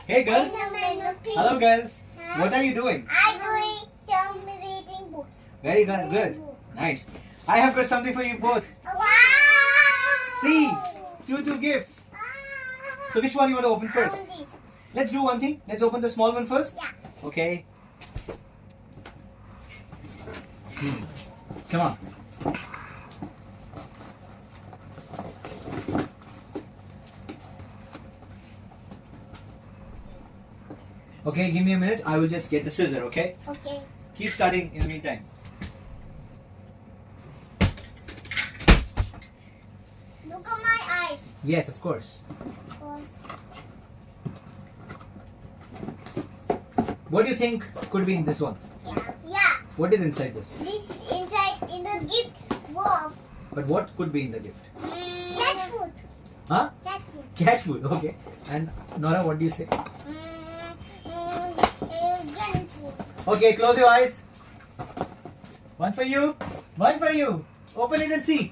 Hey girls. Hello girls. What are you doing? I'm doing some reading books. Very good. Good. Nice. I have got something for you both. Wow! See, two gifts. So which one you want to open first? This. Let's do one thing. Let's open the small one first. Yeah. Okay. Come on. Okay, give me a minute. I will just get the scissor, okay? Okay. Keep starting in the meantime. Look at my eyes. Yes, of course. What do you think could be in this one? Yeah. What is inside this? This inside in the gift box. But what could be in the gift? Cat food. Huh? Cat food. Cat food, okay. And Nora, what do you say? Gun food. Okay, close your eyes. One for you. One for you. Open it and see.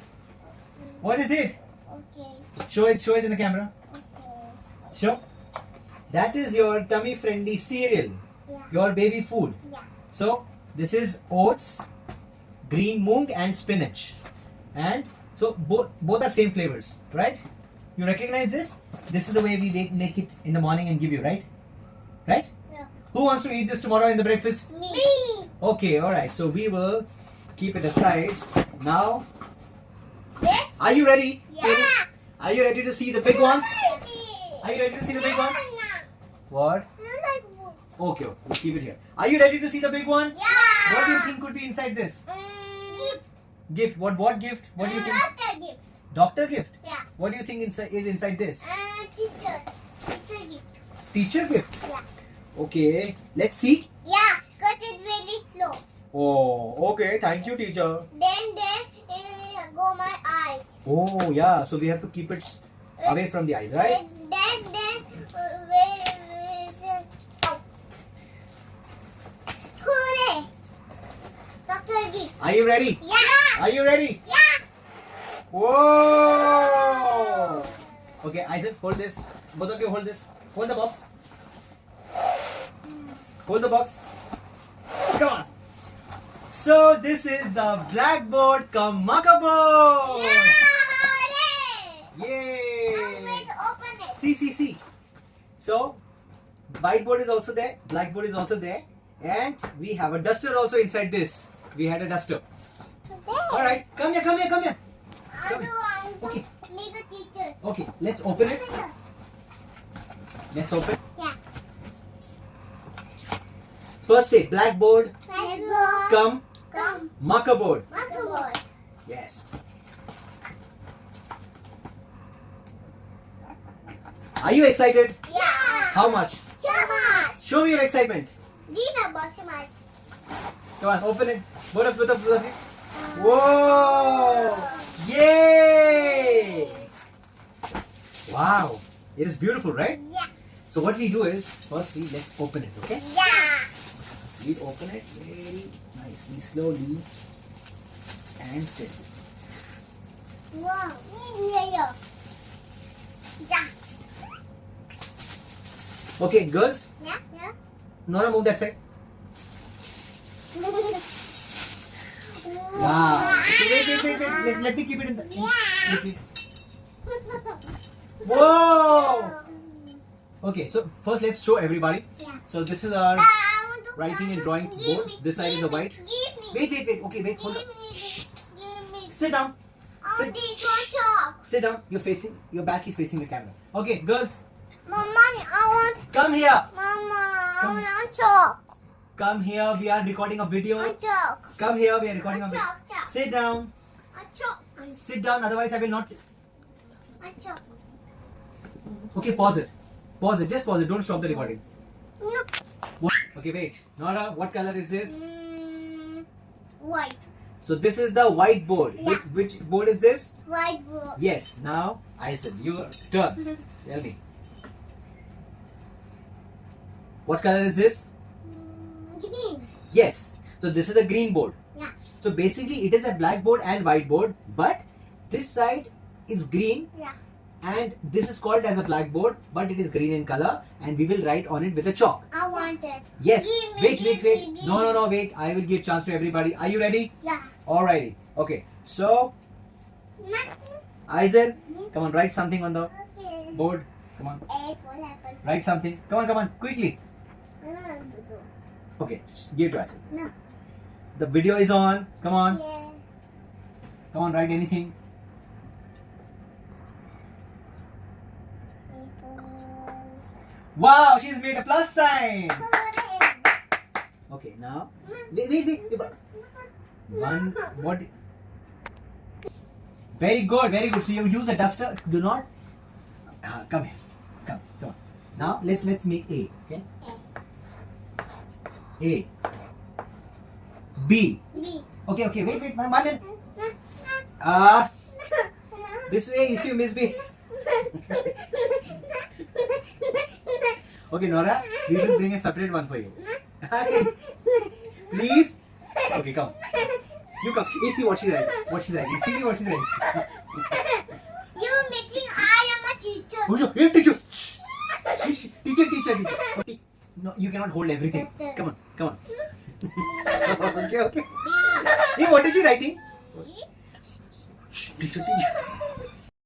What is it? Okay. Show it in the camera. Okay. Show. That is your tummy friendly cereal. Yeah. Your baby food. Yeah. So this is oats, green moong and spinach. And so both are same flavors, right? You recognize this? This is the way we make it in the morning and give you, right? Right? Yeah. Who wants to eat this tomorrow in the breakfast? Me. Okay, alright. So we will keep it aside. Now, This? are you ready? Yeah. Are you ready to see the big one? Ready. Are you ready to see the big one? Yeah. What? I like book. Okay, we'll keep it here. Are you ready to see the big one? Yeah. What do you think could be inside this? Gift. Gift. What gift? What do you think? Doctor gift. Doctor gift. Yeah. What do you think is inside this? Teacher. Teacher gift. Teacher gift. Yeah. Okay, let's see. Yeah. Cut it really slow. Oh, okay. Thank you, teacher. Then go my eyes. Oh, yeah. So we have to keep it away from the eyes, right? Then where is it? Oh. Hooray! Doctor gift. Are you ready? Yeah. Are you ready? Yeah. Whoa! Okay, Isaac, hold this. Both of you hold this. Hold the box. Hold the box. Come on. So this is the blackboard cum marker board. Yeah. Yay! Now let's open it. See. So whiteboard is also there. Blackboard is also there. And we have a duster also inside this. We had a duster. Alright, come here. I do Okay. make a teacher. Okay, let's open it. Let's open. Yeah. First say blackboard Come. cum marker board. Marker board. Yes. Are you excited? Yeah. How much? Chamas. Show me your excitement. Dina Bashamas. Come on, open it. Both of you. Whoa! Yay! Wow. It is beautiful, right? Yeah. So what we do is, firstly, let's open it, okay? Yeah. We open it very nicely, slowly, and steady. Wow. Yeah. Okay, girls, Yeah. Nora, move that side. Wow. Okay, wait. Let me keep it in the... wait. Whoa! Okay, so first let's show everybody. Yeah. So this is our I want to writing and drawing board. This side is a white. Wait. Okay, wait. Hold on. Shh. Give me. Sit down. Oh, this one chalk. Sit down. Your back is facing the camera. Okay, girls, Mama, I want. come here. Mama, I want chalk. Come here. We are recording a video. A chalk. Come here. We are recording a A video. chalk. Sit down. A chalk. Sit down. Otherwise, I will not. A chalk. Okay, pause it. Just pause it. Don't stop the recording. No. Okay, wait. Nora, what color is this? White. So this is the white board. Yeah. Which board is this? White book. Yes. Now, Isaac, your turn. Tell me. What color is this? Green. Yes. So this is a green board. Yeah. So basically it is a blackboard and whiteboard, but this side is green Yeah. and this is called as a blackboard, but it is green in color, and we will write on it with a chalk. I want it. Yes. Give me, Wait. give me, give No, me. wait. I will give chance to everybody. Are you ready? Yeah. Alrighty. Okay. So, Aizer, come on, write something on the Okay. board. Come on, A for apple. write something. Come on, quickly. Okay, give it to Aizer. No. The video is on. Come on, Yeah. come on, write anything. A for Wow, she's made a plus sign. head. Okay, now, wait. One, what? Very good. So you use a duster. Do not. Come here. Come on. Now let's make A. Okay. A. B. B. Okay. Wait. One minute. This way. If you miss B. Okay, Nora. We will bring a separate one for you. Okay. Please. Okay, come. You come. You see what she's writing. See what she's writing. You making I am a teacher. Oh, no. Hey, teacher. Shh. Teacher. Okay. No, you cannot hold everything. Come on. Okay. Hey, what is she writing? Shh, teacher.